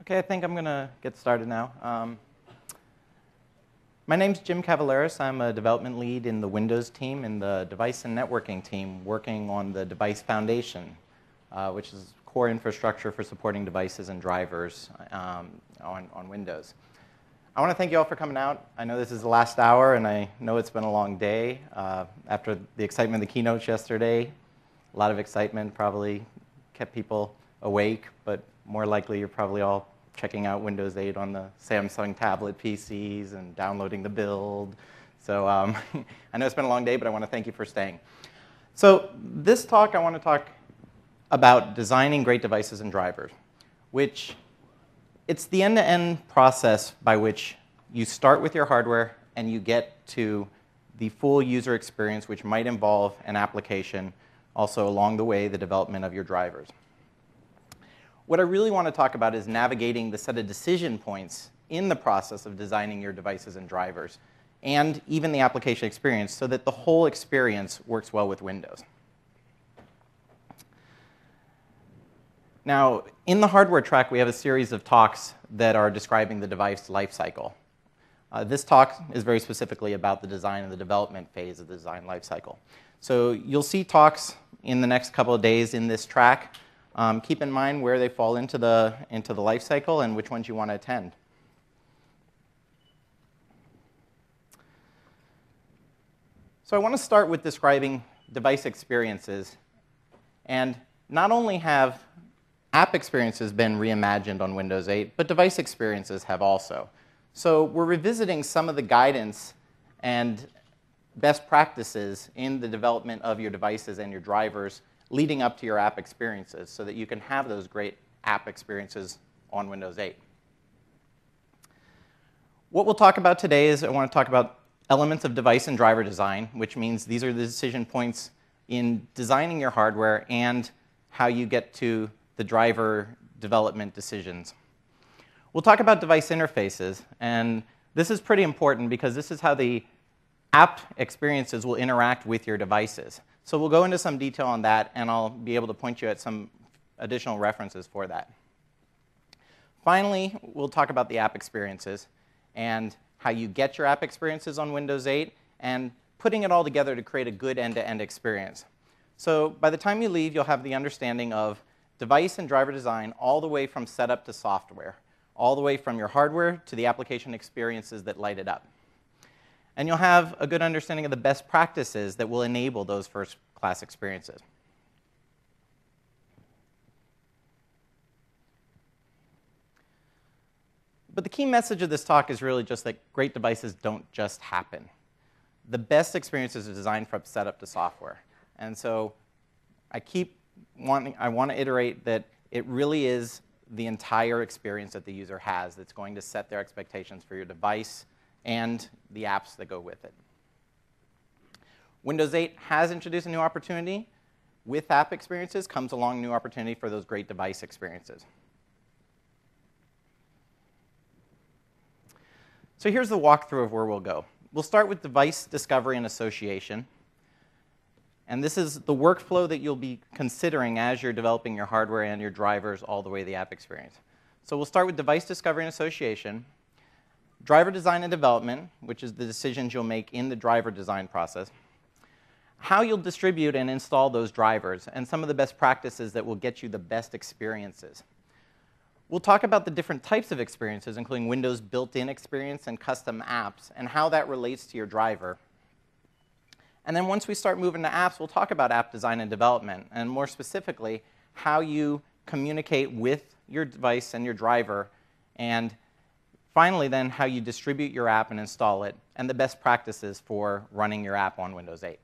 Okay, I think I'm going to get started now. My name's Jim Cavaleris. I'm a development lead in the Windows team in the device and networking team working on the Device Foundation, which is core infrastructure for supporting devices and drivers on Windows. I want to thank you all for coming out. I know this is the last hour, and I know it's been a long day. After the excitement of the keynotes yesterday, a lot of excitement probably kept people awake, but more likely you're probably all checking out Windows 8 on the Samsung tablet PCs and downloading the build. So I know it's been a long day, but I want to thank you for staying. So this talk, I want to talk about designing great devices and drivers, which it's the end-to-end process by which you start with your hardware and you get to the full user experience, which might involve an application, also along the way, the development of your drivers. What I really want to talk about is navigating the set of decision points in the process of designing your devices and drivers, and even the application experience, so that the whole experience works well with Windows. Now, in the hardware track, we have a series of talks that are describing the device lifecycle. This talk is very specifically about the design and the development phase of the design lifecycle. So you'll see talks in the next couple of days in this track. Keep in mind where they fall into the life cycle and which ones you want to attend. So I want to start with describing device experiences. And not only have app experiences been reimagined on Windows 8, but device experiences have also. So we're revisiting some of the guidance and best practices in the development of your devices and your drivers leading up to your app experiences so that you can have those great app experiences on Windows 8. What we'll talk about today is I want to talk about elements of device and driver design, which means these are the decision points in designing your hardware and how you get to the driver development decisions. We'll talk about device interfaces, and this is pretty important because this is how the app experiences will interact with your devices. So we'll go into some detail on that, and I'll be able to point you at some additional references for that. Finally, we'll talk about the app experiences and how you get your app experiences on Windows 8 and putting it all together to create a good end-to-end experience. So by the time you leave, you'll have the understanding of device and driver design all the way from setup to software, all the way from your hardware to the application experiences that light it up. And you'll have a good understanding of the best practices that will enable those first-class experiences. But the key message of this talk is really just that great devices don't just happen. The best experiences are designed from setup to software. And so I want to iterate that it really is the entire experience that the user has that's going to set their expectations for your device and the apps that go with it. Windows 8 has introduced a new opportunity. With app experiences comes along a new opportunity for those great device experiences. So here's the walkthrough of where we'll go. We'll start with device discovery and association. And this is the workflow that you'll be considering as you're developing your hardware and your drivers all the way to the app experience. So we'll start with device discovery and association. Driver design and development, which is the decisions you'll make in the driver design process. How you'll distribute and install those drivers, and some of the best practices that will get you the best experiences. We'll talk about the different types of experiences, including Windows built-in experience and custom apps, and how that relates to your driver. And then once we start moving to apps, we'll talk about app design and development, and more specifically, how you communicate with your device and your driver, and finally, then, how you distribute your app and install it, and the best practices for running your app on Windows 8.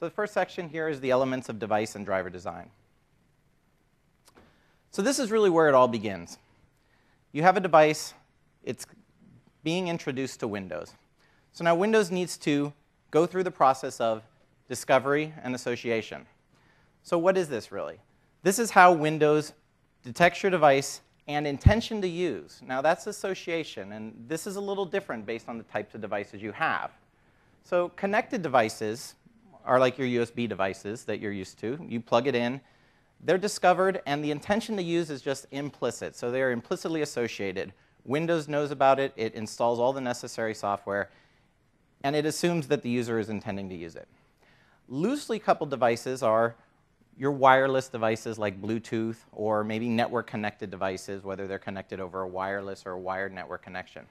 So the first section here is the elements of device and driver design. So this is really where it all begins. You have a device. It's being introduced to Windows. So now Windows needs to go through the process of discovery and association. So what is this really? This is how Windows detects your device and intention to use. Now that's association, and this is a little different based on the types of devices you have. So connected devices are like your USB devices that you're used to. You plug it in. They're discovered, and the intention to use is just implicit. So they're implicitly associated. Windows knows about it. It installs all the necessary software, and it assumes that the user is intending to use it. Loosely coupled devices are your wireless devices like Bluetooth, or maybe network-connected devices, whether they're connected over a wireless or a wired network connection.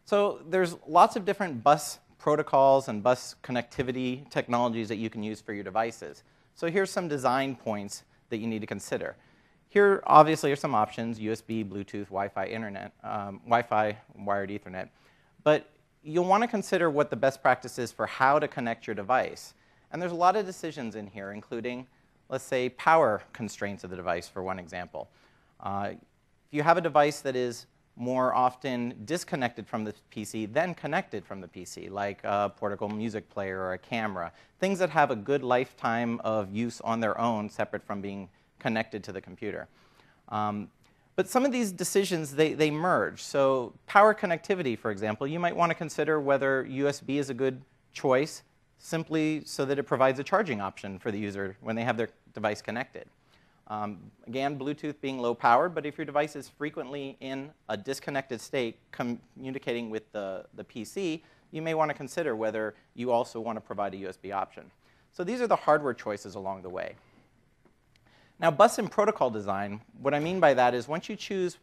So there's lots of different bus protocols and bus connectivity technologies that you can use for your devices. So here's some design points that you need to consider. Here, obviously, are some options: USB, Bluetooth, Wi-Fi, Internet, Wi-Fi, wired Ethernet. But you'll want to consider what the best practice is for how to connect your device. And there's a lot of decisions in here, including, let's say, power constraints of the device, for one example. If you have a device that is more often disconnected from the PC than connected from the PC, like a portable music player or a camera, things that have a good lifetime of use on their own, separate from being connected to the computer. But some of these decisions, they merge. So power connectivity, for example, you might want to consider whether USB is a good choice simply so that it provides a charging option for the user when they have their device connected. Again, Bluetooth being low power, but if your device is frequently in a disconnected state communicating with the PC, you may want to consider whether you also want to provide a USB option. So these are the hardware choices along the way. Now, bus and protocol design, what I mean by that is once you choose,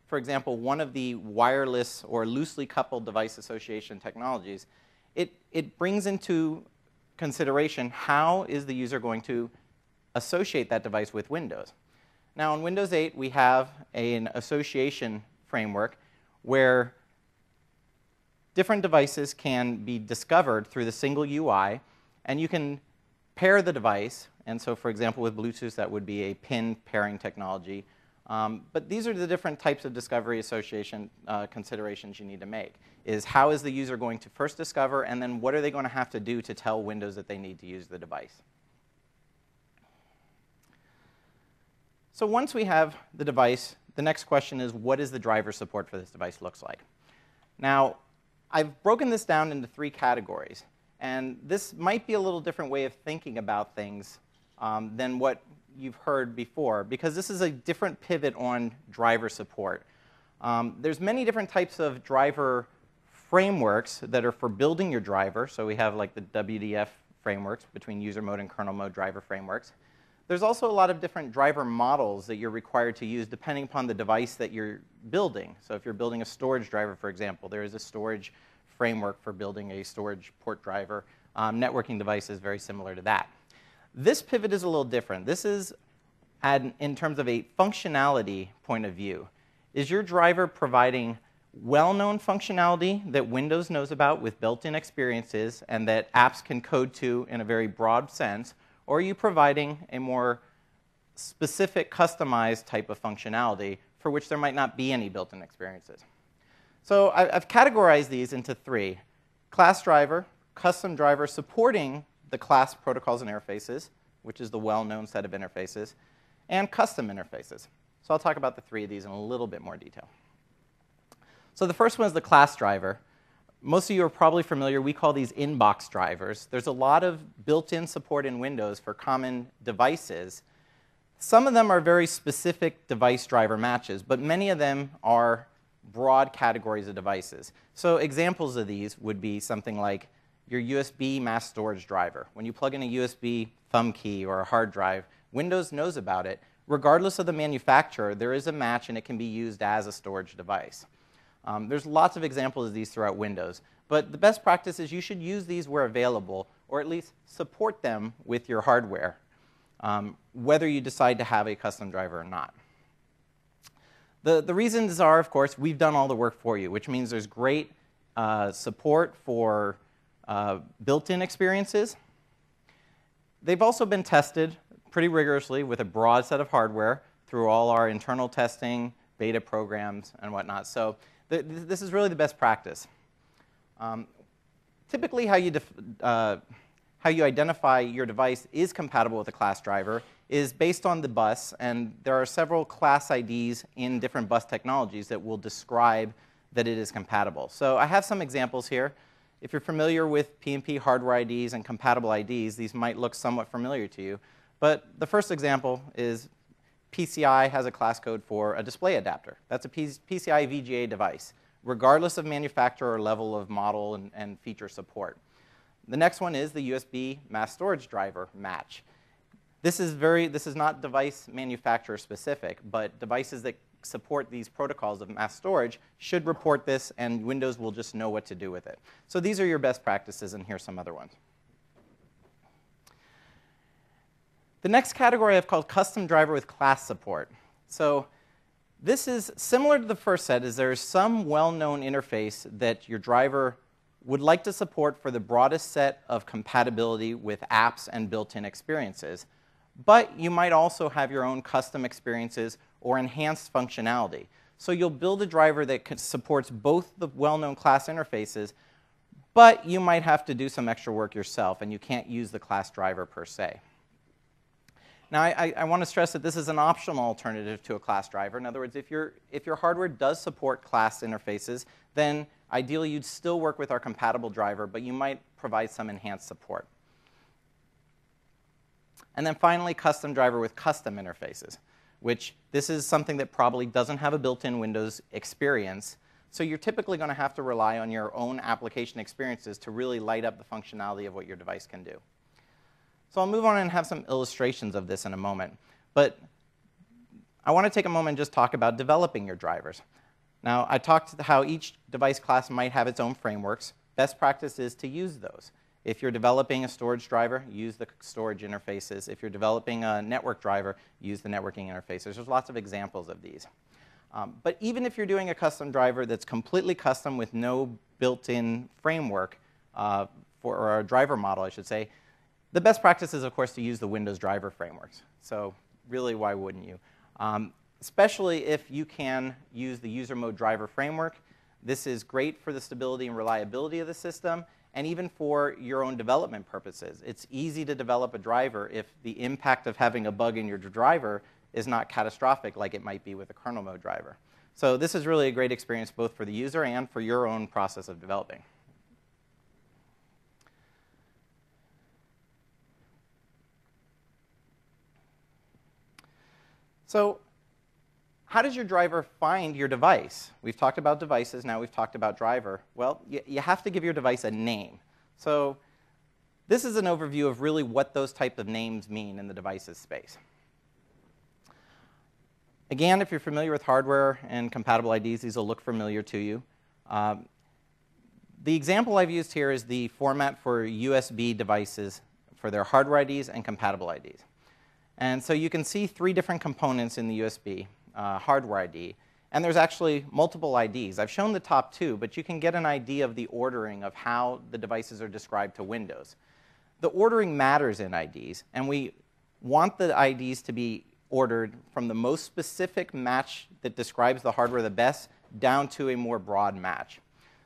for example, one of the wireless or loosely coupled device association technologies, it brings into consideration how is the user going to associate that device with Windows. Now, in Windows 8, we have an association framework where different devices can be discovered through the single UI, and you can pair the device. And so, for example, with Bluetooth, that would be a pin pairing technology. But these are the different types of discovery association considerations you need to make, is how is the user going to first discover, and then what are they going to have to do to tell Windows that they need to use the device. So once we have the device, the next question is, what does the driver support for this device looks like? Now, I've broken this down into 3 categories. And this might be a little different way of thinking about things than what you've heard before, because this is a different pivot on driver support. There's many different types of driver frameworks that are for building your driver. So we have like the WDF frameworks between user mode and kernel mode driver frameworks. There's also a lot of different driver models that you're required to use depending upon the device that you're building. So if you're building a storage driver, for example, there is a storage framework for building a storage port driver. Networking device is very similar to that. This pivot is a little different. This is in terms of a functionality point of view. Is your driver providing well-known functionality that Windows knows about with built-in experiences and that apps can code to in a very broad sense? Or are you providing a more specific, customized type of functionality for which there might not be any built-in experiences? So I've categorized these into 3. Class driver, custom driver supporting the class protocols and interfaces, which is the well-known set of interfaces, and custom interfaces. So I'll talk about the 3 of these in a little bit more detail. So the first one is the class driver. Most of you are probably familiar. We call these inbox drivers. There's a lot of built-in support in Windows for common devices. Some of them are very specific device driver matches, but many of them are broad categories of devices. So examples of these would be something like your USB mass storage driver. When you plug in a USB thumb key or a hard drive, Windows knows about it. Regardless of the manufacturer, there is a match, and it can be used as a storage device. There's lots of examples of these throughout Windows. But the best practice is you should use these where available, or at least support them with your hardware, whether you decide to have a custom driver or not. The reasons are, of course, we've done all the work for you, which means there's great support for built-in experiences. They've also been tested pretty rigorously with a broad set of hardware through all our internal testing, beta programs, and whatnot. So this is really the best practice. Typically, how you identify your device is compatible with a class driver is based on the bus, and there are several class IDs in different bus technologies that will describe that it is compatible. So I have some examples here. if you're familiar with PnP hardware IDs and compatible IDs, these might look somewhat familiar to you. But the first example is PCI has a class code for a display adapter. That's a PCI VGA device, regardless of manufacturer or level of model and feature support. The next one is the USB mass storage driver match. This is not device manufacturer specific, but devices that support these protocols of mass storage should report this, and Windows will just know what to do with it. So these are your best practices, and here's some other ones. The next category I've called custom driver with class support. So this is similar to the first set, is there's some well-known interface that your driver would like to support for the broadest set of compatibility with apps and built-in experiences. But you might also have your own custom experiences or enhanced functionality. So you'll build a driver that supports both the well-known class interfaces, but you might have to do some extra work yourself, and you can't use the class driver per se. Now, I want to stress that this is an optional alternative to a class driver. In other words, if your hardware does support class interfaces, then ideally you'd still work with our compatible driver, but you might provide some enhanced support. And then finally, custom driver with custom interfaces, which this is something that probably doesn't have a built-in Windows experience. So you're typically going to have to rely on your own application experiences to really light up the functionality of what your device can do. So I'll move on and have some illustrations of this in a moment. But I want to take a moment and just talk about developing your drivers. Now, I talked how each device class might have its own frameworks. Best practice is to use those. If you're developing a storage driver, use the storage interfaces. If you're developing a network driver, use the networking interfaces. There's lots of examples of these. But even if you're doing a custom driver that's completely custom with no built-in framework, or a driver model, I should say, the best practice is, of course, to use the Windows driver frameworks. So really, why wouldn't you? Especially if you can use the user mode driver framework. This is great for the stability and reliability of the system, and even for your own development purposes. It's easy to develop a driver if the impact of having a bug in your driver is not catastrophic like it might be with a kernel mode driver. So this is really a great experience both for the user and for your own process of developing. So how does your driver find your device? We've talked about devices, now we've talked about driver. Well, you have to give your device a name. So this is an overview of really what those types of names mean in the devices space. Again, if you're familiar with hardware and compatible IDs, these will look familiar to you. The example I've used here is the format for USB devices for their hardware IDs and compatible IDs. And so you can see three different components in the USB hardware ID. And there's actually multiple IDs. I've shown the top two, but you can get an idea of the ordering of how the devices are described to Windows. The ordering matters in IDs, and we want the IDs to be ordered from the most specific match that describes the hardware the best down to a more broad match.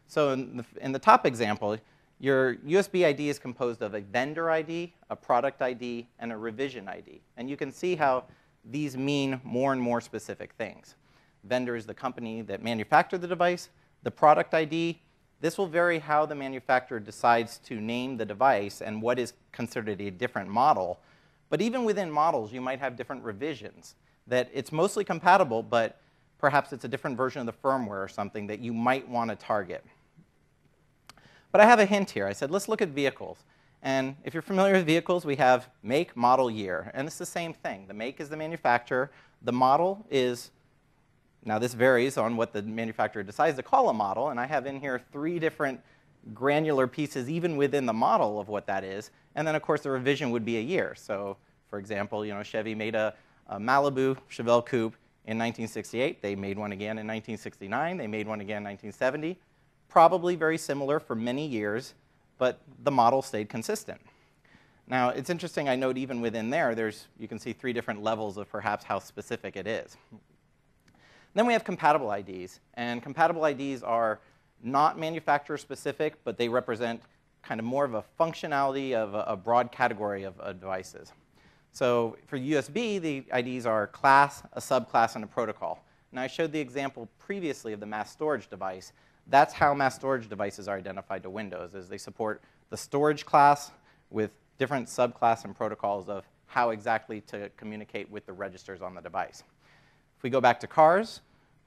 So in the top example, your USB ID is composed of a vendor ID, a product ID, and a revision ID. And you can see how these mean more and more specific things. Vendor is the company that manufactured the device. The product ID, this will vary how the manufacturer decides to name the device and what is considered a different model. But even within models, you might have different revisions. That it's mostly compatible, but perhaps it's a different version of the firmware or something that you might want to target. But I have a hint here. I said, let's look at vehicles. And if you're familiar with vehicles, we have make, model, year. And it's the same thing. The make is the manufacturer. The model is, now this varies on what the manufacturer decides to call a model. And I have in here three different granular pieces even within the model of what that is. And then, of course, the revision would be a year. So, for example, Chevy made a Malibu Chevelle Coupe in 1968. They made one again in 1969. They made one again in 1970. Probably very similar for many years, but the model stayed consistent. Now, it's interesting, I note even within there, you can see three different levels of perhaps how specific it is. Then we have compatible IDs. And compatible IDs are not manufacturer specific, but they represent kind of more of a functionality of a broad category of devices. So for USB, the IDs are class, a subclass, and a protocol. Now, I showed the example previously of the mass storage device. That's how mass storage devices are identified to Windows, is they support the storage class with different subclass and protocols of how exactly to communicate with the registers on the device. If we go back to cars,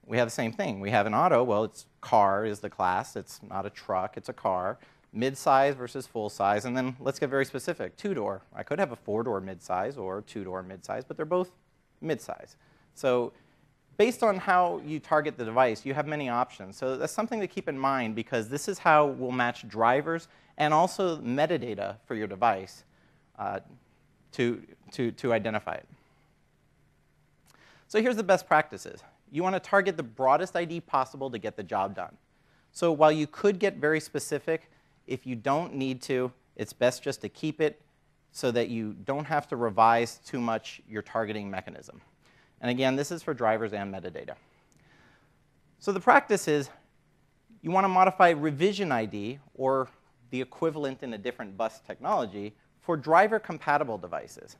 we have the same thing. We have an auto. Well, it's car is the class. It's not a truck. It's a car. Mid-size versus full-size. And then let's get very specific. Two-door. I could have a four-door mid-size or two-door mid-size, but they're both mid-size. So based on how you target the device, you have many options. So that's something to keep in mind, because this is how we'll match drivers and also metadata for your device to identify it. So here's the best practices. You want to target the broadest ID possible to get the job done. So while you could get very specific, if you don't need to, it's best just to keep it so that you don't have to revise too much your targeting mechanism. And again, this is for drivers and metadata. So the practice is you want to modify revision ID, or the equivalent in a different bus technology, for driver-compatible devices.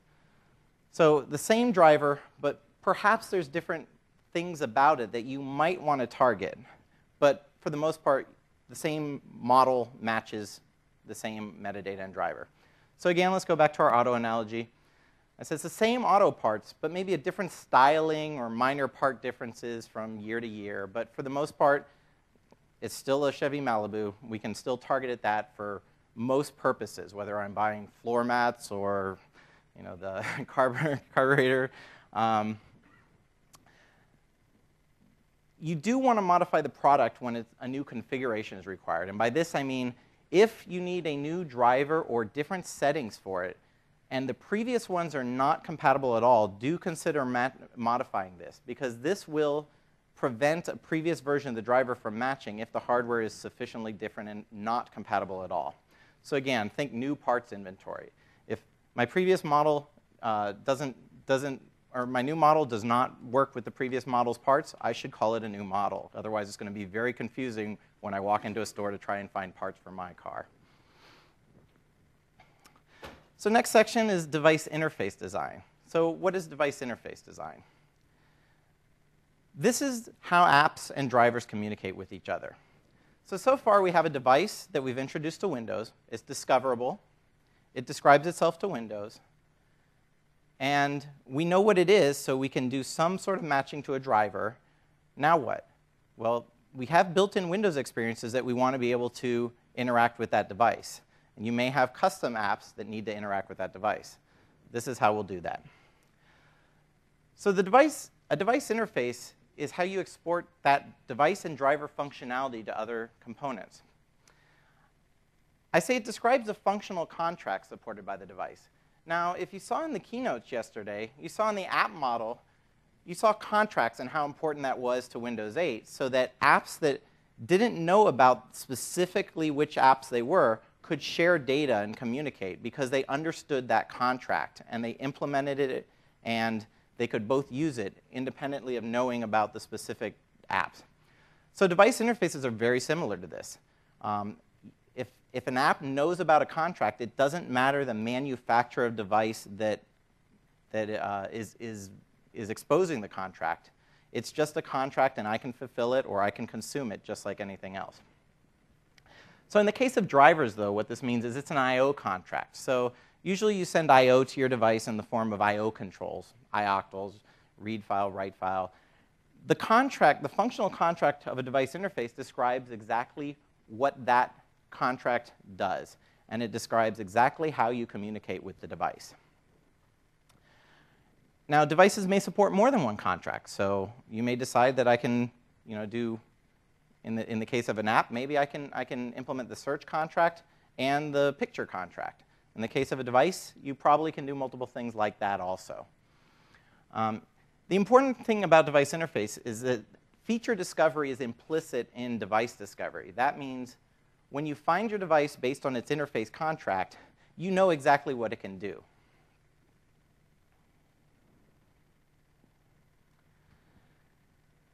So the same driver, but perhaps there's different things about it that you might want to target. But for the most part, the same model matches the same metadata and driver. So again, let's go back to our auto analogy. I said it's the same auto parts, but maybe a different styling or minor part differences from year to year. But for the most part, it's still a Chevy Malibu. We can still target at that for most purposes, whether I'm buying floor mats or the carburetor. You do want to modify the product when a new configuration is required. And by this, I mean if you need a new driver or different settings for it, and the previous ones are not compatible at all, do consider modifying this, because this will prevent a previous version of the driver from matching if the hardware is sufficiently different and not compatible at all. So again, think new parts inventory. If my previous model or my new model does not work with the previous model's parts, I should call it a new model. Otherwise, it's going to be very confusing when I walk into a store to try and find parts for my car. So next section is device interface design. So what is device interface design? This is how apps and drivers communicate with each other. So far we have a device that we've introduced to Windows. It's discoverable. It describes itself to Windows. And we know what it is, so we can do some sort of matching to a driver. Now what? Well, we have built-in Windows experiences that we want to be able to interact with that device. And you may have custom apps that need to interact with that device. This is how we'll do that. So a device interface is how you export that device and driver functionality to other components. I say it describes a functional contract supported by the device. Now, if you saw in the keynotes yesterday, you saw in the app model, you saw contracts and how important that was to Windows 8, so that apps that didn't know about specifically which apps they were could share data and communicate because they understood that contract and they implemented it, and they could both use it independently of knowing about the specific apps. So device interfaces are very similar to this. If an app knows about a contract, it doesn't matter the manufacturer of device that is exposing the contract. It's just a contract, and I can fulfill it or I can consume it just like anything else. So in the case of drivers, though, what this means is it's an I/O contract. So usually you send I/O to your device in the form of I/O controls, ioctls, read file, write file. The functional contract of a device interface describes exactly what that contract does, and it describes exactly how you communicate with the device. Now, devices may support more than one contract, so you may decide that I can, do, in the case of an app, maybe I can implement the search contract and the picture contract. In the case of a device, you probably can do multiple things like that also. The important thing about device interface is that feature discovery is implicit in device discovery. That means when you find your device based on its interface contract, you know exactly what it can do.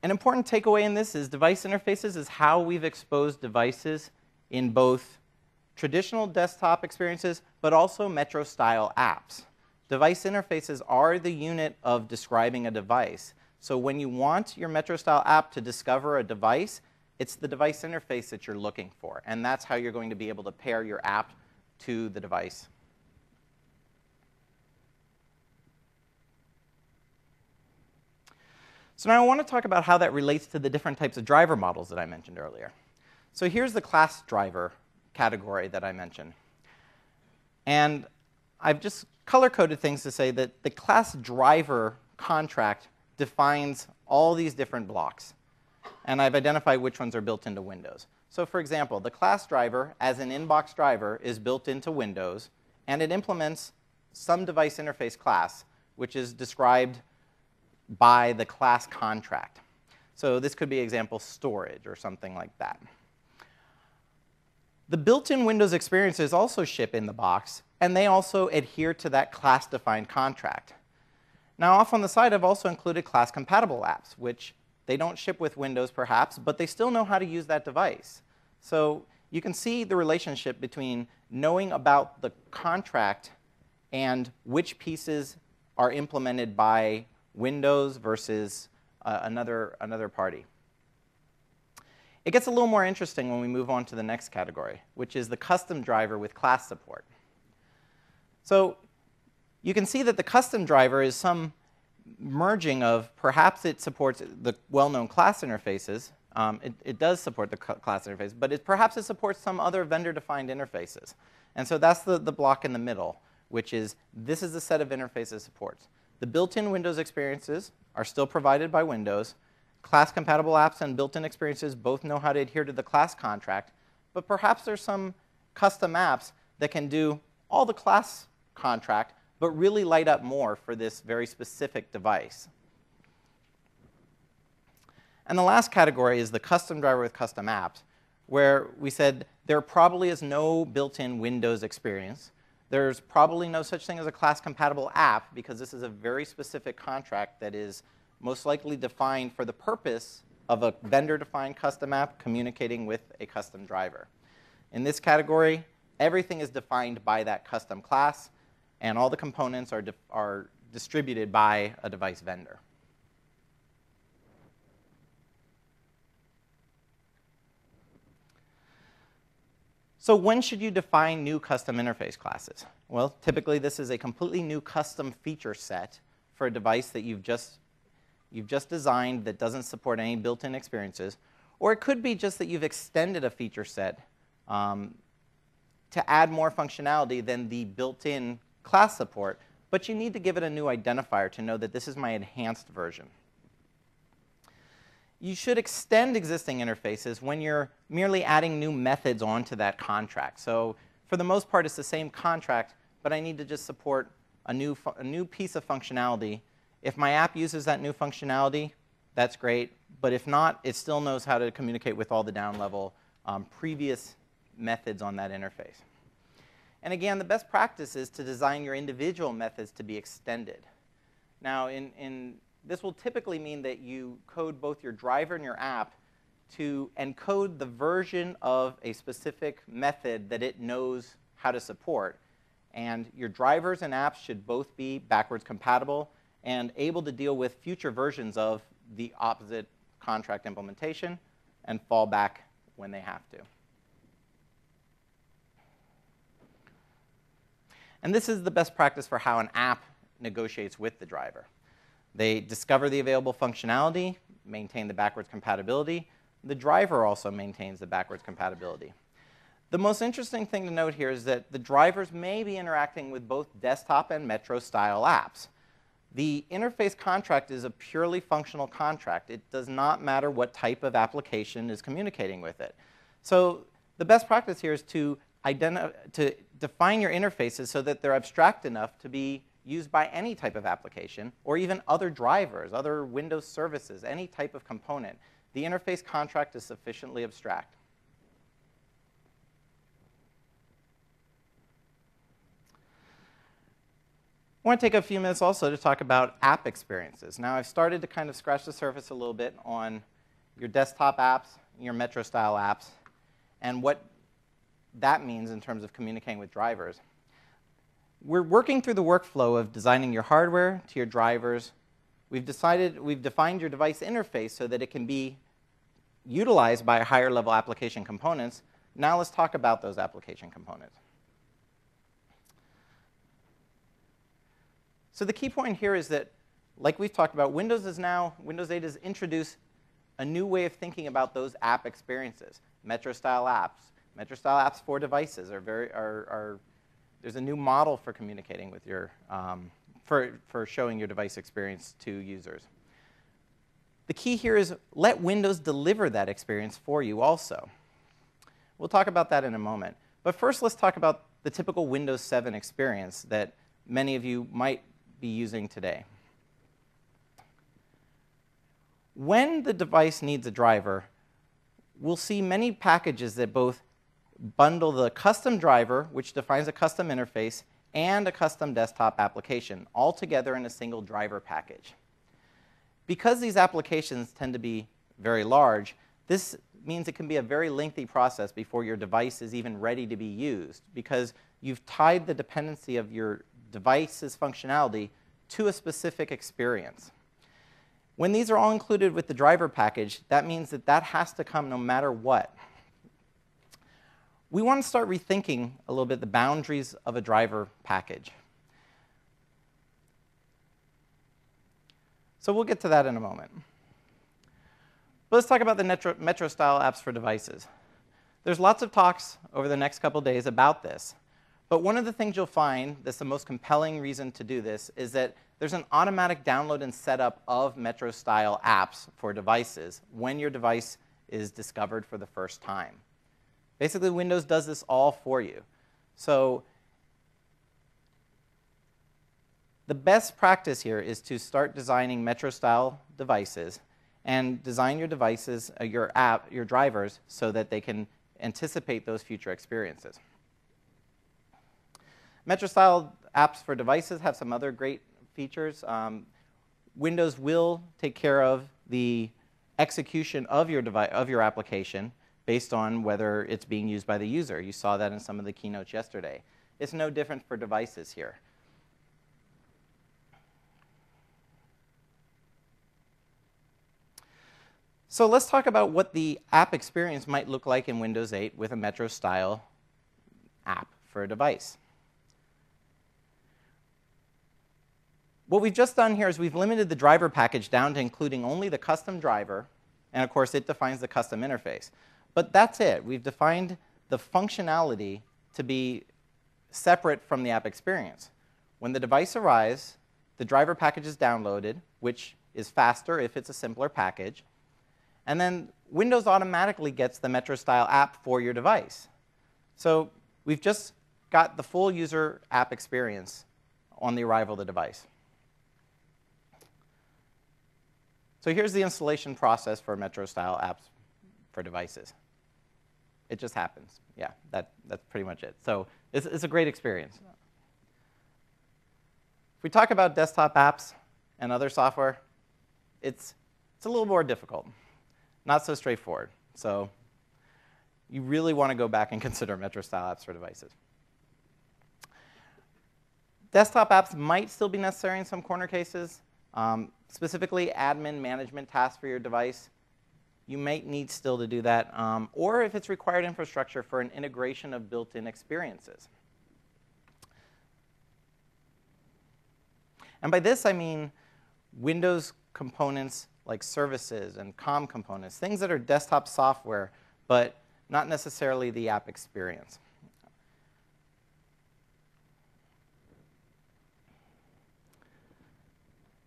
An important takeaway in this is device interfaces is how we've exposed devices in both traditional desktop experiences, but also Metro-style apps. Device interfaces are the unit of describing a device. So when you want your Metro-style app to discover a device, it's the device interface that you're looking for, and that's how you're going to be able to pair your app to the device. So now I want to talk about how that relates to the different types of driver models that I mentioned earlier. So here's the class driver category that I mentioned. And I've just color-coded things to say that the class driver contract defines all these different blocks. And I've identified which ones are built into Windows. So for example, the class driver as an inbox driver is built into Windows, and it implements some device interface class, which is described by the class contract. So this could be example storage or something like that. The built-in Windows experiences also ship in the box, and they also adhere to that class-defined contract. Now, off on the side, I've also included class-compatible apps, which they don't ship with Windows, perhaps, but they still know how to use that device. So you can see the relationship between knowing about the contract and which pieces are implemented by Windows versus another party. It gets a little more interesting when we move on to the next category, which is the custom driver with class support. So you can see that the custom driver is some merging of, perhaps it supports the well-known class interfaces. It does support the class interface, but perhaps it supports some other vendor-defined interfaces. And so that's the block in the middle, which is this is the set of interfaces it supports. The built-in Windows experiences are still provided by Windows. Class-compatible apps and built-in experiences both know how to adhere to the class contract, but perhaps there's some custom apps that can do all the class contract, but really light up more for this very specific device. And the last category is the custom driver with custom apps, where we said there probably is no built-in Windows experience. There's probably no such thing as a class-compatible app, because this is a very specific contract that is most likely defined for the purpose of a vendor-defined custom app communicating with a custom driver. In this category, everything is defined by that custom class, and all the components are distributed by a device vendor. So when should you define new custom interface classes? Well, typically this is a completely new custom feature set for a device that you've just designed that doesn't support any built-in experiences. Or it could be just that you've extended a feature set to add more functionality than the built-in class support, but you need to give it a new identifier to know that this is my enhanced version. You should extend existing interfaces when you're merely adding new methods onto that contract. So for the most part, it's the same contract, but I need to just support a new piece of functionality. If my app uses that new functionality, that's great. But if not, it still knows how to communicate with all the down-level previous methods on that interface. And again, the best practice is to design your individual methods to be extended. Now, this will typically mean that you code both your driver and your app to encode the version of a specific method that it knows how to support. And your drivers and apps should both be backwards compatible and able to deal with future versions of the opposite contract implementation and fall back when they have to. And this is the best practice for how an app negotiates with the driver. They discover the available functionality, maintain the backwards compatibility. The driver also maintains the backwards compatibility. The most interesting thing to note here is that the drivers may be interacting with both desktop and Metro-style apps. The interface contract is a purely functional contract. It does not matter what type of application is communicating with it. So the best practice here is to define your interfaces so that they're abstract enough to be used by any type of application, or even other drivers, other Windows services, any type of component. The interface contract is sufficiently abstract. I want to take a few minutes also to talk about app experiences. Now, I've started to kind of scratch the surface a little bit on your desktop apps, your Metro-style apps, and what that means in terms of communicating with drivers. We're working through the workflow of designing your hardware to your drivers. We've defined your device interface so that it can be utilized by higher level application components. Now let's talk about those application components. So the key point here is that, like we've talked about, Windows 8 has introduced a new way of thinking about those app experiences. Metro-style apps. Metro-style apps for devices there's a new model for communicating with your, for showing your device experience to users. The key here is let Windows deliver that experience for you also. We'll talk about that in a moment. But first, let's talk about the typical Windows 7 experience that many of you might be using today. When the device needs a driver, we'll see many packages that both bundle the custom driver, which defines a custom interface, and a custom desktop application, all together in a single driver package. Because these applications tend to be very large, this means it can be a very lengthy process before your device is even ready to be used, because you've tied the dependency of your device's functionality to a specific experience. When these are all included with the driver package, that means that that has to come no matter what. We want to start rethinking a little bit the boundaries of a driver package. So we'll get to that in a moment. But let's talk about the Metro-style apps for devices. There's lots of talks over the next couple days about this. But one of the things you'll find that's the most compelling reason to do this is that there's an automatic download and setup of Metro-style apps for devices when your device is discovered for the first time. Basically, Windows does this all for you. So the best practice here is to start designing Metro-style devices and design your devices, your drivers, so that they can anticipate those future experiences. Metro-style apps for devices have some other great features. Windows will take care of the execution of your application based on whether it's being used by the user. You saw that in some of the keynotes yesterday. It's no different for devices here. So let's talk about what the app experience might look like in Windows 8 with a Metro-style app for a device. What we've just done here is we've limited the driver package down to including only the custom driver, and of course it defines the custom interface. But that's it. We've defined the functionality to be separate from the app experience. When the device arrives, the driver package is downloaded, which is faster if it's a simpler package. And then Windows automatically gets the Metro-style app for your device. So we've just got the full user app experience on the arrival of the device. So here's the installation process for Metro-style apps for devices. It just happens. Yeah, that's pretty much it. So it's a great experience. If we talk about desktop apps and other software, it's a little more difficult. Not so straightforward. So you really want to go back and consider Metro-style apps for devices. Desktop apps might still be necessary in some corner cases. Specifically, admin management tasks for your device. You might need still to do that. Or if it's required infrastructure for an integration of built-in experiences. And by this, I mean Windows components like services and COM components, things that are desktop software, but not necessarily the app experience.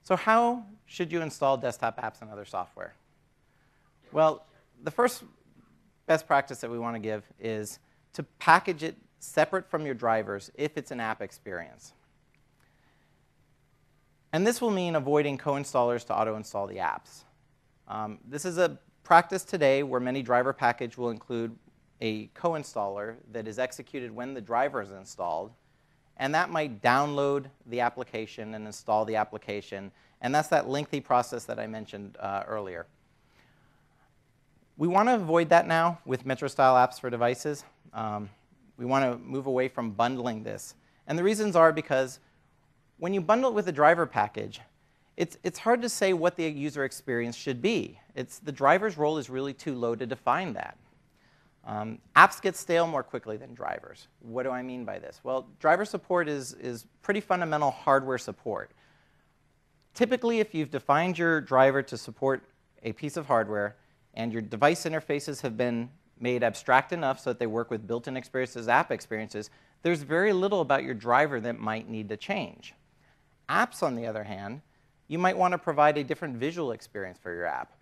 So how should you install desktop apps and other software? Well, the first best practice that we want to give is to package it separate from your drivers if it's an app experience. And this will mean avoiding co-installers to auto-install the apps. This is a practice today where many driver packages will include a co-installer that is executed when the driver is installed. And that might download the application and install the application. And that's that lengthy process that I mentioned earlier. We want to avoid that now with Metro-style apps for devices. We want to move away from bundling this. And the reasons are because when you bundle it with a driver package, It's hard to say what the user experience should be. The driver's role is really too low to define that. Apps get stale more quickly than drivers. What do I mean by this? Well, driver support is pretty fundamental hardware support. Typically, if you've defined your driver to support a piece of hardware and your device interfaces have been made abstract enough so that they work with built-in experiences, app experiences, there's very little about your driver that might need to change. Apps, on the other hand, you might want to provide a different visual experience for your app.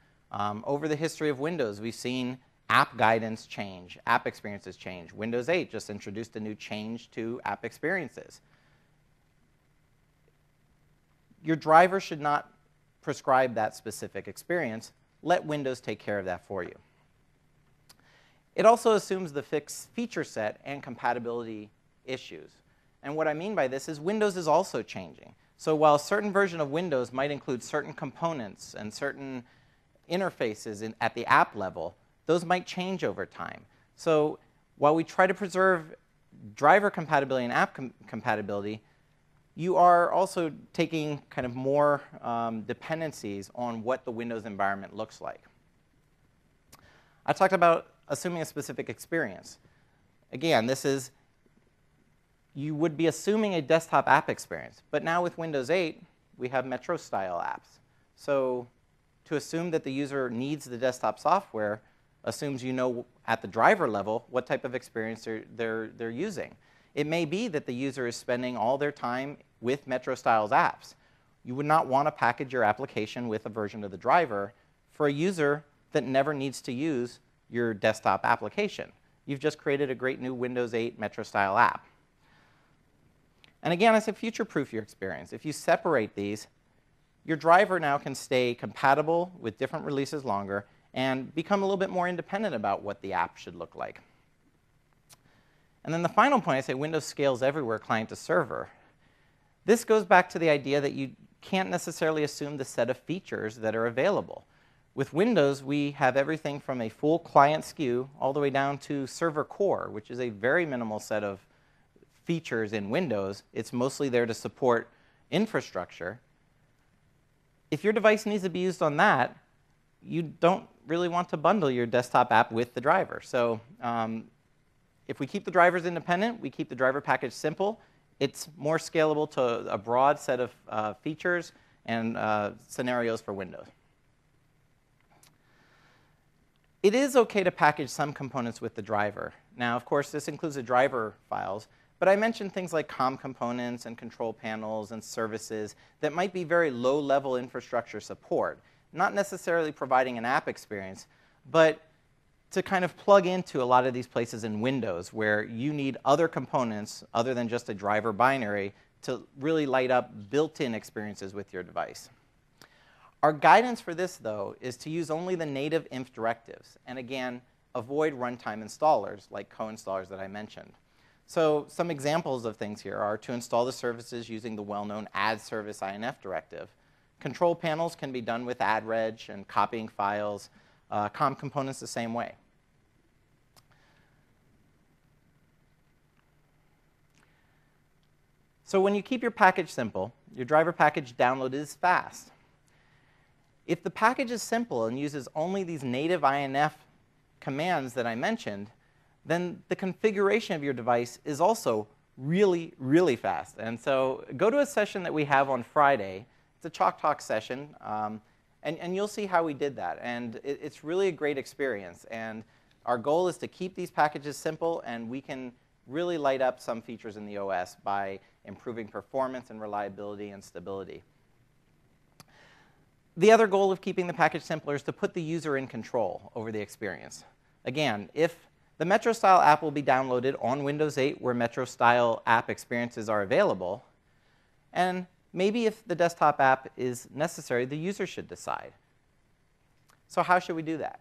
Over the history of Windows, we've seen app guidance change, app experiences change. Windows 8 just introduced a new change to app experiences. Your driver should not prescribe that specific experience. Let Windows take care of that for you. It also assumes the fixed feature set and compatibility issues. And what I mean by this is Windows is also changing. So while a certain version of Windows might include certain components and certain interfaces at the app level, those might change over time. So while we try to preserve driver compatibility and app compatibility, you are also taking kind of more dependencies on what the Windows environment looks like. I talked about assuming a specific experience. Again, you would be assuming a desktop app experience. But now with Windows 8, we have Metro-style apps. So to assume that the user needs the desktop software assumes you know at the driver level what type of experience they're using. It may be that the user is spending all their time with Metro-style apps. You would not want to package your application with a version of the driver for a user that never needs to use your desktop application. You've just created a great new Windows 8 Metro-style app. And again, I say future-proof your experience. If you separate these, your driver now can stay compatible with different releases longer and become a little bit more independent about what the app should look like. And then the final point, I say Windows scales everywhere, client to server. This goes back to the idea that you can't necessarily assume the set of features that are available. With Windows, we have everything from a full client SKU all the way down to server core, which is a very minimal set of features in Windows. It's mostly there to support infrastructure. If your device needs to be used on that, you don't really want to bundle your desktop app with the driver. So if we keep the drivers independent, we keep the driver package simple, it's more scalable to a broad set of features and scenarios for Windows. It is OK to package some components with the driver. Now, of course, this includes the driver files. But I mentioned things like COM components and control panels and services that might be very low-level infrastructure support, not necessarily providing an app experience, but to kind of plug into a lot of these places in Windows where you need other components other than just a driver binary to really light up built-in experiences with your device. Our guidance for this, though, is to use only the native INF directives. And again, avoid runtime installers like co-installers that I mentioned. So some examples of things here are to install the services using the well-known add service INF directive. Control panels can be done with add-reg and copying files. COM components the same way. So when you keep your package simple, your driver package download is fast. If the package is simple and uses only these native INF commands that I mentioned, then the configuration of your device is also really, really fast. And so go to a session that we have on Friday. It's a Chalk Talk session. And you'll see how we did that. And it's really a great experience. And our goal is to keep these packages simple, and we can really light up some features in the OS by improving performance and reliability and stability. The other goal of keeping the package simpler is to put the user in control over the experience. Again, if the Metro-style app will be downloaded on Windows 8 where Metro-style app experiences are available, and maybe if the desktop app is necessary, the user should decide. So how should we do that?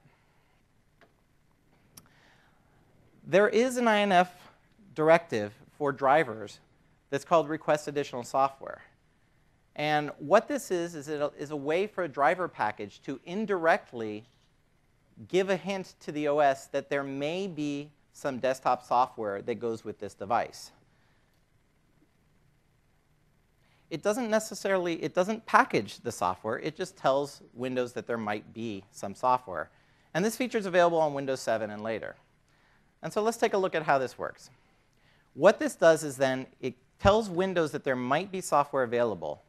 There is an INF directive for drivers that's called request additional software. And what this is a way for a driver package to indirectly give a hint to the OS that there may be some desktop software that goes with this device. it doesn't package the software. It just tells Windows that there might be some software. And this feature is available on Windows 7 and later. And so let's take a look at how this works. What this does is then it tells Windows that there might be software available,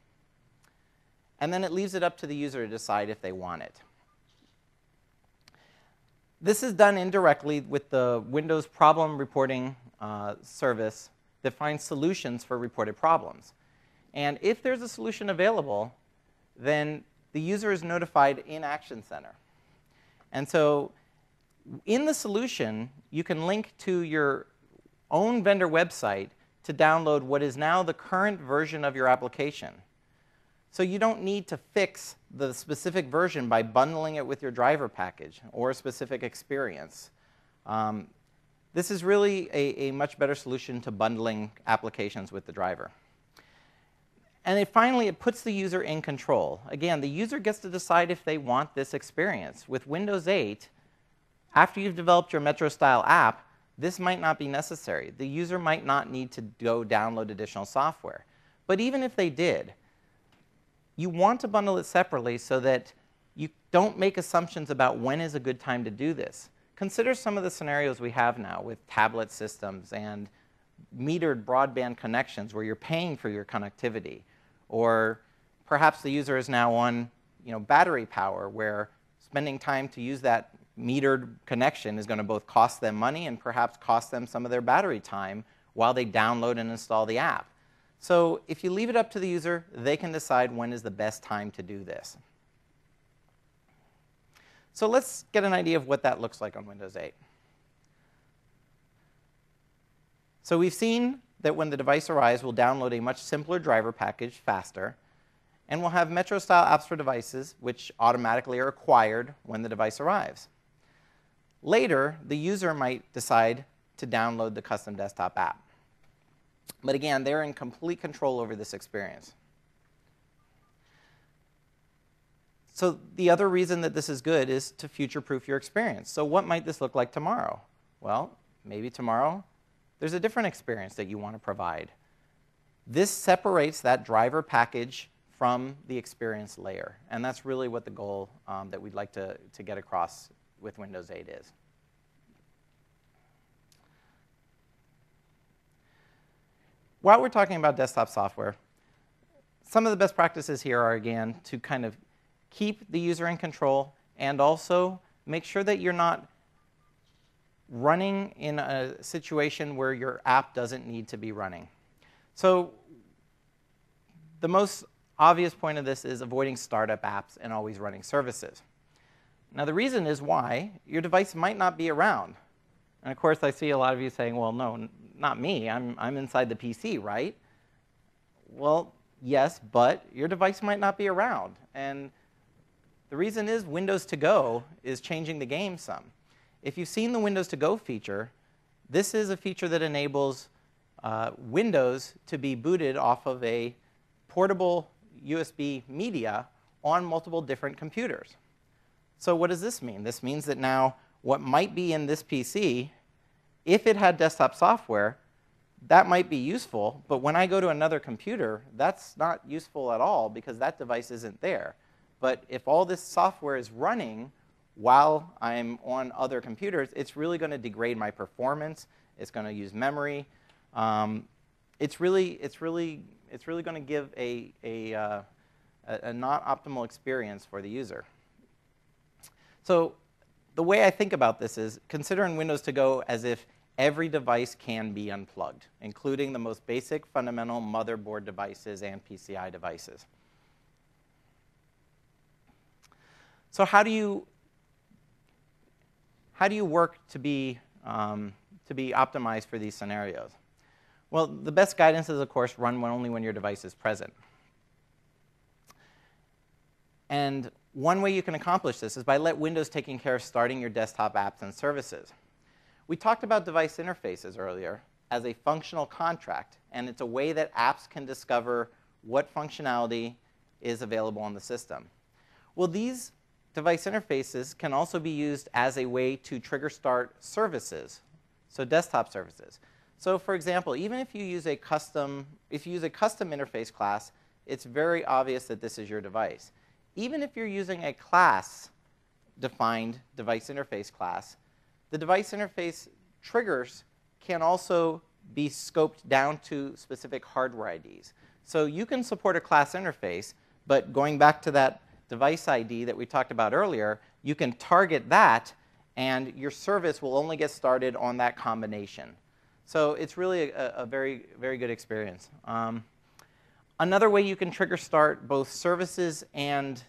and then it leaves it up to the user to decide if they want it. This is done indirectly with the Windows problem reporting service that finds solutions for reported problems. And if there's a solution available, then the user is notified in Action Center. And so in the solution, you can link to your own vendor website to download what is now the current version of your application. So you don't need to fix the specific version by bundling it with your driver package or a specific experience. This is really a much better solution to bundling applications with the driver. And finally, it puts the user in control. Again, the user gets to decide if they want this experience. With Windows 8, after you've developed your Metro-style app, this might not be necessary. The user might not need to go download additional software. But even if they did, you want to bundle it separately so that you don't make assumptions about when is a good time to do this. Consider some of the scenarios we have now with tablet systems and metered broadband connections where you're paying for your connectivity. Or perhaps the user is now on battery power, where spending time to use that metered connection is going to both cost them money and perhaps cost them some of their battery time while they download and install the app. So if you leave it up to the user, they can decide when is the best time to do this. So let's get an idea of what that looks like on Windows 8. So we've seen that when the device arrives, we'll download a much simpler driver package faster, and we'll have Metro-style apps for devices, which automatically are acquired when the device arrives. Later, the user might decide to download the custom desktop app. But again, they're in complete control over this experience. So the other reason that this is good is to future-proof your experience. So what might this look like tomorrow? Well, maybe tomorrow there's a different experience that you want to provide. This separates that driver package from the experience layer. And that's really what the goal that we'd like to get across with Windows 8 is. While we're talking about desktop software, some of the best practices here are, again, to kind of keep the user in control and also make sure that you're not running in a situation where your app doesn't need to be running. So the most obvious point of this is avoiding startup apps and always running services. Now, the reason is why your device might not be around. And of course, I see a lot of you saying, well, no, not me. I'm inside the PC, right? Well, yes, but your device might not be around. And the reason is Windows To Go is changing the game some. If you've seen the Windows To Go feature, this is a feature that enables Windows to be booted off of a portable USB media on multiple different computers. So what does this mean? This means that now what might be in this PC, if it had desktop software, that might be useful, but when I go to another computer, that's not useful at all because that device isn't there. But if all this software is running while I'm on other computers, it's really going to degrade my performance. It's going to use memory. It's really going to give a not optimal experience for the user. So the way I think about this is considering Windows To Go as if every device can be unplugged, including the most basic, fundamental motherboard devices and PCI devices. So how do you work to be optimized for these scenarios? Well, the best guidance is, of course, run only when your device is present. And one way you can accomplish this is by let Windows taking care of starting your desktop apps and services. We talked about device interfaces earlier as a functional contract, and it's a way that apps can discover what functionality is available on the system. Well, these device interfaces can also be used as a way to trigger start services, so desktop services. So for example, even if you use a custom interface class it's very obvious that this is your device. Even if you're using a class-defined device interface class, the device interface triggers can also be scoped down to specific hardware IDs. So you can support a class interface, but going back to that device ID that we talked about earlier, you can target that, and your service will only get started on that combination. So it's really a very, very good experience. Another way you can trigger start both services and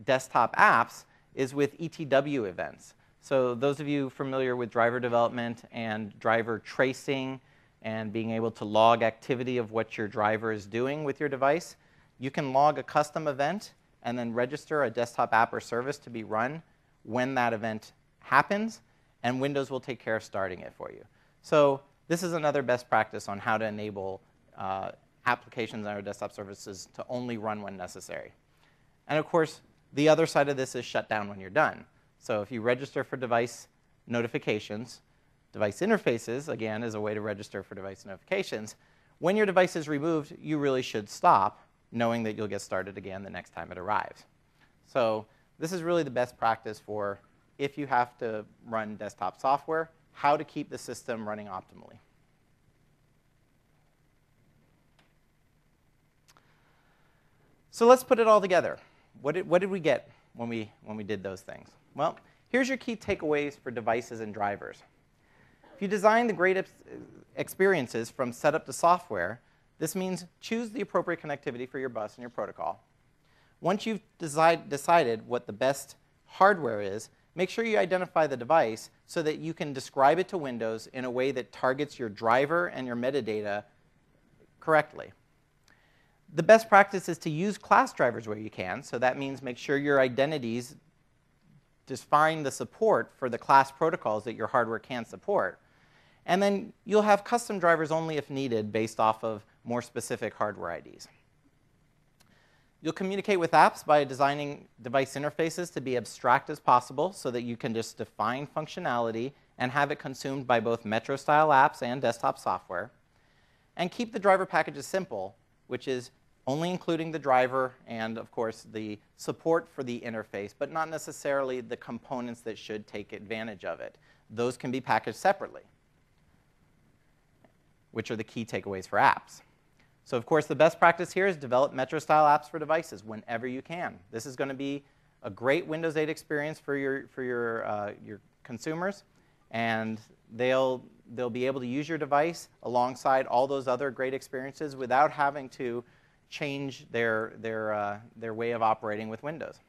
desktop apps is with ETW events. So those of you familiar with driver development and driver tracing and being able to log activity of what your driver is doing with your device, you can log a custom event and then register a desktop app or service to be run when that event happens, and Windows will take care of starting it for you. So this is another best practice on how to enable applications and our desktop services to only run when necessary. And of course, the other side of this is shut down when you're done. So if you register for device notifications, device interfaces, again, is a way to register for device notifications. When your device is removed, you really should stop, knowing that you'll get started again the next time it arrives. So this is really the best practice for if you have to run desktop software, how to keep the system running optimally. So let's put it all together. What did we get when we did those things? Well, here's your key takeaways for devices and drivers. If you design the great experiences from setup to software, this means choose the appropriate connectivity for your bus and your protocol. Once you've decided what the best hardware is, make sure you identify the device so that you can describe it to Windows in a way that targets your driver and your metadata correctly. The best practice is to use class drivers where you can, so that means make sure your identities define the support for the class protocols that your hardware can support. And then you'll have custom drivers only if needed based off of more specific hardware IDs. You'll communicate with apps by designing device interfaces to be abstract as possible so that you can just define functionality and have it consumed by both Metro-style apps and desktop software. And keep the driver packages simple, which is only including the driver and, of course, the support for the interface, but not necessarily the components that should take advantage of it. Those can be packaged separately, which are the key takeaways for apps. So, of course, the best practice here is develop Metro-style apps for devices whenever you can. This is going to be a great Windows 8 experience for your consumers, and they'll be able to use your device alongside all those other great experiences without having to change their way of operating with Windows.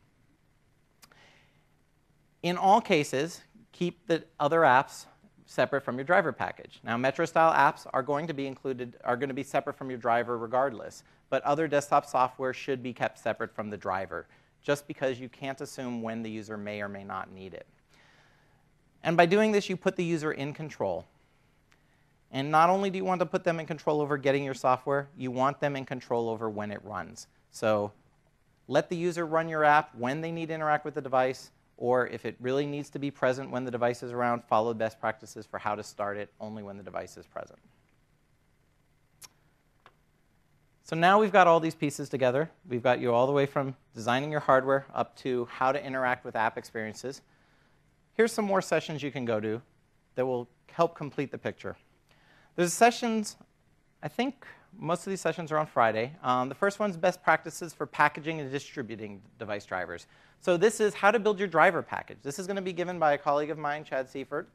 In all cases, keep the other apps separate from your driver package. Now, Metro-style apps are going to be separate from your driver regardless, but other desktop software should be kept separate from the driver, just because you can't assume when the user may or may not need it. And by doing this, you put the user in control. And not only do you want to put them in control over getting your software, you want them in control over when it runs. So let the user run your app when they need to interact with the device, or if it really needs to be present when the device is around, follow best practices for how to start it only when the device is present. So now we've got all these pieces together. We've got you all the way from designing your hardware up to how to interact with app experiences. Here's some more sessions you can go to that will help complete the picture. There's sessions, I think most of these sessions are on Friday. The first one's best practices for packaging and distributing device drivers. So this is how to build your driver package. This is going to be given by a colleague of mine, Chad Seifert.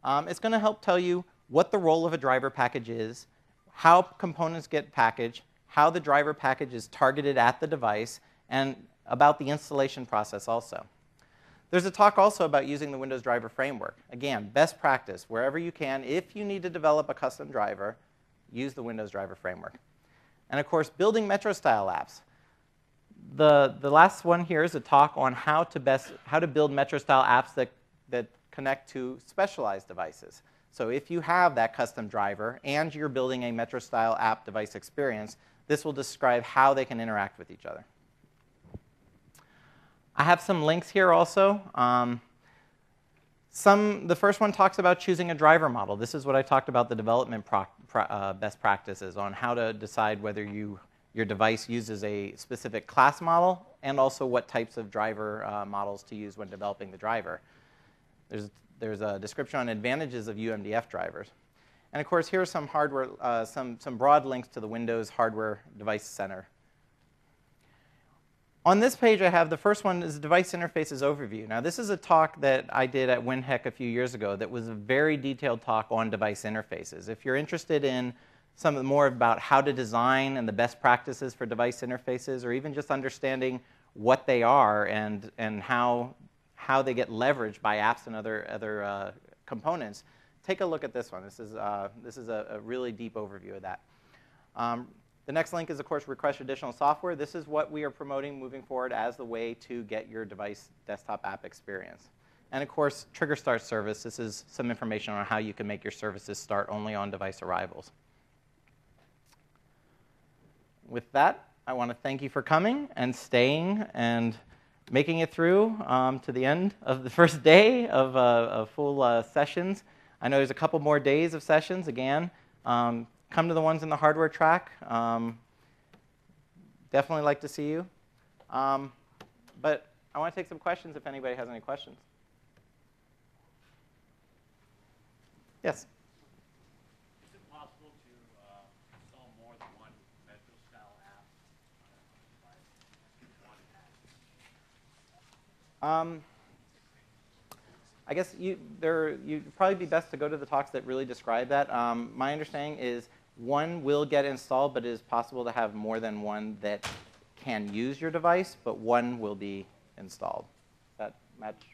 It's going to help tell you what the role of a driver package is, how components get packaged, how the driver package is targeted at the device, and about the installation process also. There's a talk also about using the Windows Driver Framework. Again, best practice, wherever you can, if you need to develop a custom driver, use the Windows Driver Framework. And of course, building Metro-style apps. The last one here is a talk on how to build Metro-style apps that connect to specialized devices. So if you have that custom driver and you're building a Metro-style app device experience, this will describe how they can interact with each other. I have some links here also. The first one talks about choosing a driver model. This is what I talked about the development best practices on how to decide whether you your device uses a specific class model, and also what types of driver models to use when developing the driver. There's a description on advantages of UMDF drivers. And of course, here are some hardware, some broad links to the Windows Hardware Device Center. On this page, I have the first one is Device Interfaces Overview. Now, this is a talk that I did at WinHEC a few years ago that was a very detailed talk on device interfaces. If you're interested in some more about how to design and the best practices for device interfaces, or even just understanding what they are and how they get leveraged by apps and other components, take a look at this one. This is a really deep overview of that. The next link is, of course, Request Additional Software. This is what we are promoting moving forward as the way to get your device desktop app experience. And of course, Trigger Start Service. This is some information on how you can make your services start only on device arrivals. With that, I want to thank you for coming and staying and making it through to the end of the first day of full sessions. I know there's a couple more days of sessions. Again, come to the ones in the hardware track. Definitely like to see you. But I want to take some questions if anybody has any questions. Yes? Is it possible to install more than one Metro-style app on one app? I guess you'd probably be best to go to the talks that really describe that. My understanding is one will get installed, but it is possible to have more than one that can use your device, but one will be installed. Does that match?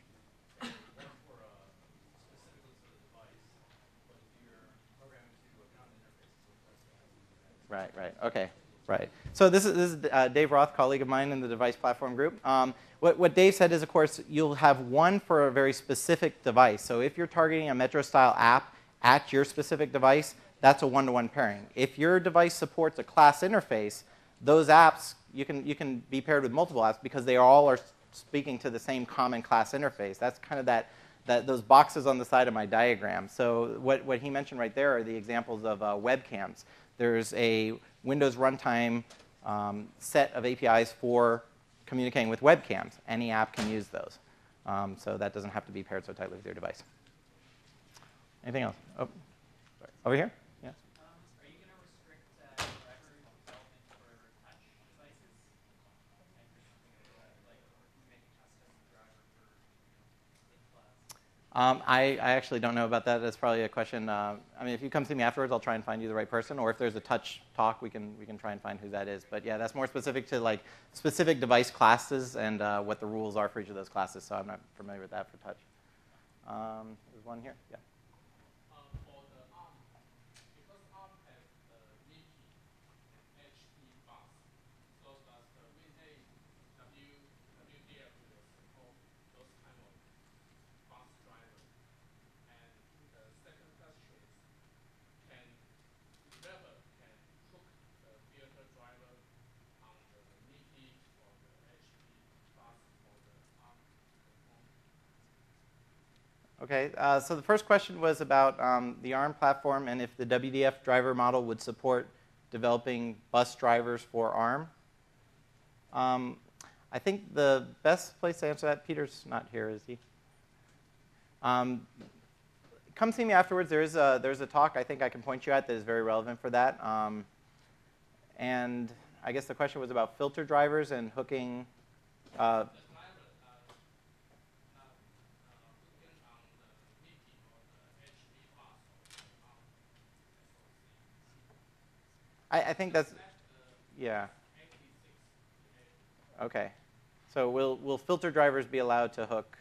One for specifically for the device, but if you're programming to account interfaces, Right, right. Okay, right. So this is Dave Roth, colleague of mine in the device platform group. What Dave said is, of course, you'll have one for a very specific device. So if you're targeting a Metro-style app at your specific device, that's a one-to-one pairing. If your device supports a class interface, those apps, you can be paired with multiple apps because they all are speaking to the same common class interface. That's kind of those boxes on the side of my diagram. So what he mentioned right there are the examples of webcams. There's a Windows runtime set of APIs for communicating with webcams. Any app can use those. So that doesn't have to be paired so tightly with your device. Anything else? Oh, sorry. Over here? Yes. Are you going to restrict driver development for touch devices? And for something like make a custom driver for in-class? I actually don't know about that. That's probably a question. I mean, if you come see me afterwards, I'll try and find you the right person. Or if there's a touch talk, we can try and find who that is. But yeah, that's more specific to like specific device classes and what the rules are for each of those classes. So I'm not familiar with that for touch. There's one here. Yeah. For the ARM, because ARM has the MIPI and HP bus, so does the Win8 WDF will support those kind of bus drivers? And the second question is, can developer can hook the filter driver on the MIPI or the HP bus for the ARM component? Okay, so the first question was about the ARM platform and if the WDF driver model would support developing bus drivers for ARM. I think the best place to answer that, Peter's not here, is he? Come see me afterwards. There's a talk I think I can point you at that is very relevant for that. And I guess the question was about filter drivers and hooking. I think that's, yeah. Okay. So will filter drivers be allowed to hook?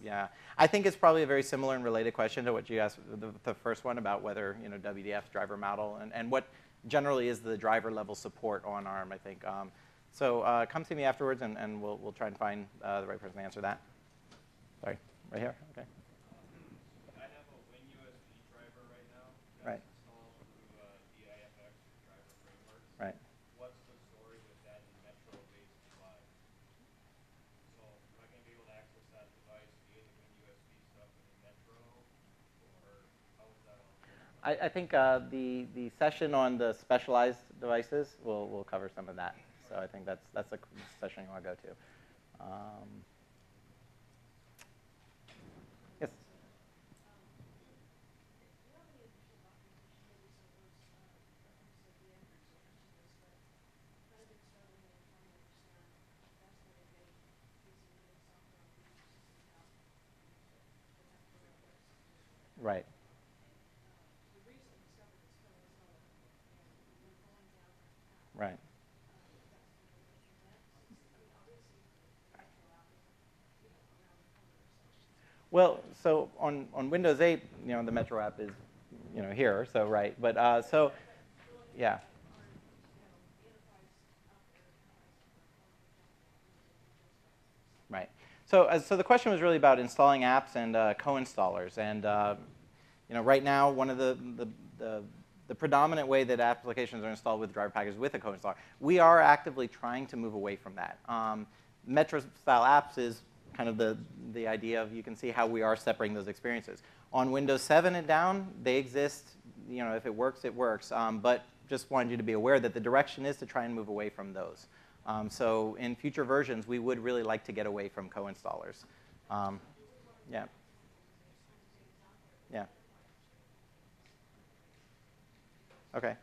Yeah. I think it's probably a very similar and related question to what you asked the first one about whether WDF driver model and what generally is the driver level support on ARM, I think. So come see me afterwards and we'll try and find the right person to answer that. Sorry, right here? Okay. I have a WinUSB driver right now. Right. Installed through DIFX driver frameworks. Right. What's the story with that Metro-based UI? So am I going to be able to access that device via the WinUSB stuff in Metro, or how is that all? I think the session on the specialized devices will cover some of that. So I think that's a session you want to go to. Yes. Right. Right. Well, so on Windows 8, the Metro app is, here. So right, but so, yeah. Right. So the question was really about installing apps and co-installers, and right now one of the predominant way that applications are installed with driver packages with a co-installer, we are actively trying to move away from that. Metro-style apps is kind of the idea of, you can see how we are separating those experiences. On Windows 7 and down, they exist. If it works, it works. But just wanted you to be aware that the direction is to try and move away from those. So in future versions, we would really like to get away from co-installers. Yeah. Yeah. Okay.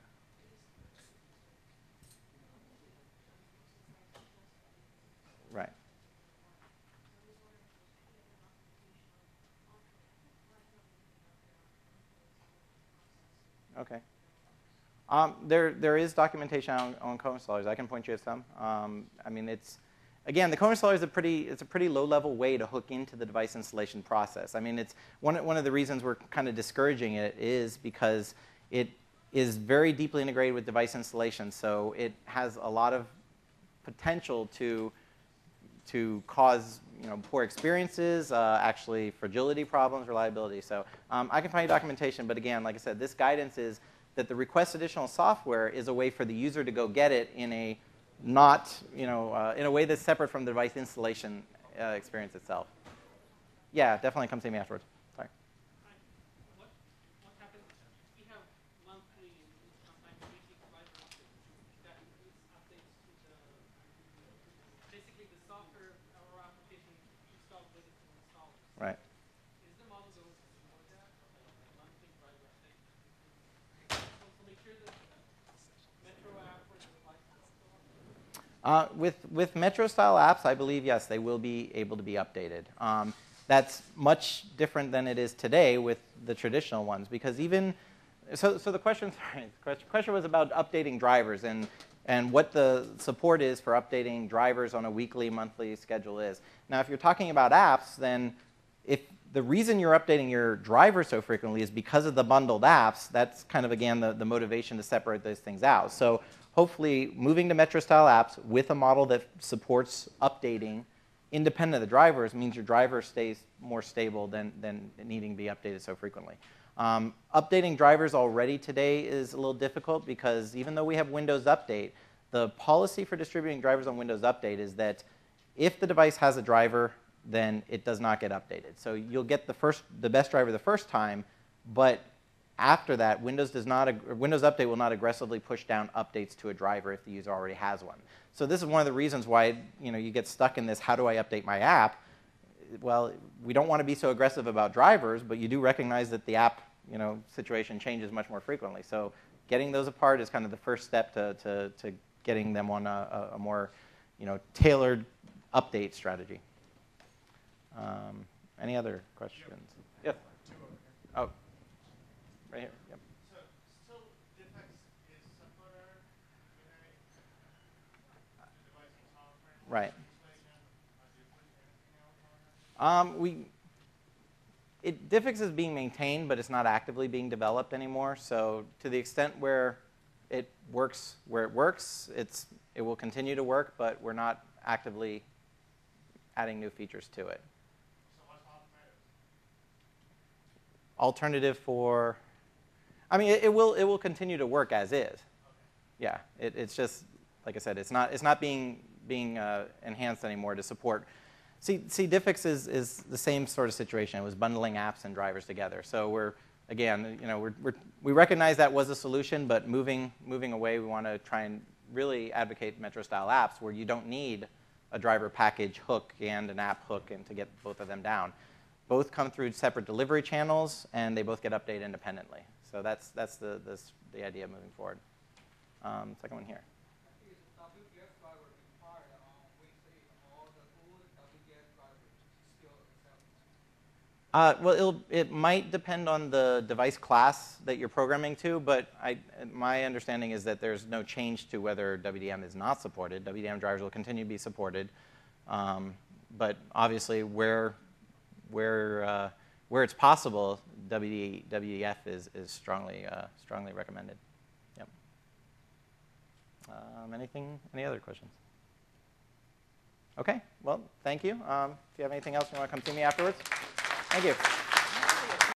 Right. Okay. There is documentation on co-installers. I can point you to some. I mean, again, the co-installer is a pretty low-level way to hook into the device installation process. I mean, it's one of the reasons we're kind of discouraging it is because it is very deeply integrated with device installation. So it has a lot of potential to cause poor experiences, actually fragility problems, reliability. So I can find you documentation, but again, like I said, this guidance is that the request additional software is a way for the user to go get it in a not, in a way that's separate from the device installation experience itself. Yeah, definitely come see me afterwards. Sorry. What happens? We have monthly, sometimes weekly driver updates. That includes updates to basically the software or application installed with it to install. Right. Is the model going to support that? Like monthly driver updates? So make sure that Metro app for the device is With Metro-style apps, I believe, yes, they will be able to be updated. That's much different than it is today with the traditional ones, because so the question was about updating drivers and what the support is for updating drivers on a weekly, monthly schedule is. Now, if you're talking about apps, then if the reason you're updating your driver so frequently is because of the bundled apps, that's kind of, again, the motivation to separate those things out. So hopefully, moving to Metro-style apps with a model that supports updating independent of the drivers means your driver stays more stable than needing to be updated so frequently. Updating drivers already today is a little difficult because even though we have Windows Update, the policy for distributing drivers on Windows Update is that if the device has a driver, then it does not get updated. So you'll get the best driver the first time, but after that, Windows Update will not aggressively push down updates to a driver if the user already has one. So this is one of the reasons why you get stuck in this, how do I update my app? Well, we don't want to be so aggressive about drivers, but you do recognize that the app situation changes much more frequently. So getting those apart is kind of the first step to getting them on a more tailored update strategy. Any other questions? Yes. Oh, right here. Yep. So still Diffex is simpler device installer. Right. Diffex is being maintained, but it's not actively being developed anymore. So to the extent where it works where it works, it will continue to work, but we're not actively adding new features to it. So what's Alternative for, I mean, it will continue to work as is. Okay. Yeah, it's just, like I said, it's not being enhanced anymore to support. See, Diffex is the same sort of situation. It was bundling apps and drivers together. So we're again, we recognize that was a solution, but moving away, we want to try and really advocate Metro-style apps where you don't need a driver package hook and an app hook and to get both of them down. Both come through separate delivery channels, and they both get updated independently. So that's the idea moving forward. Second one here. Is WDF driver required on Wednesday, or the old WDF driver still accepted? Well, it might depend on the device class that you're programming to, but my understanding is that there's no change to whether WDM is not supported. WDM drivers will continue to be supported, but obviously where it's possible, WDF is strongly recommended. Yep. Any other questions? Okay. Well, thank you. If you have anything else, you want to come see me afterwards? Thank you.